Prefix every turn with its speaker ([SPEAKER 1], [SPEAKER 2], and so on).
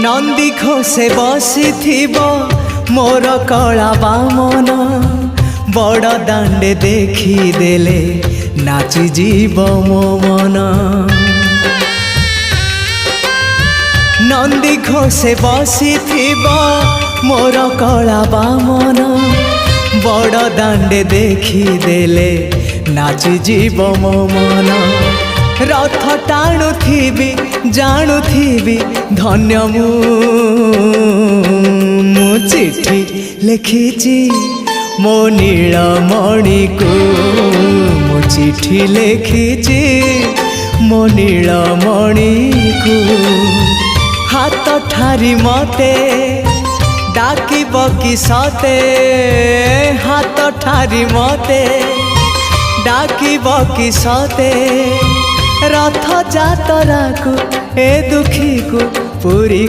[SPEAKER 1] नंदी घोषे बसीथिब मोर कला बामन बड़ दांडे देखिदेले नाची जीव मो मन। नंदी घोषे बसीथिब मोर कला बामन बड़ दांडे देखिदेले नाची जीव मो मन। रथ टाणुथिबि जाणुथिबि धन्य मु चिठी लिखिछि मो नीलमणि को मु चिठी लिखिछि मो नीलमणि को। हाथ ठारी मते डाकिब कि सते हाथ ठारी मते डाकिब कि सते रथ जातरा को ए दुखी को पूरी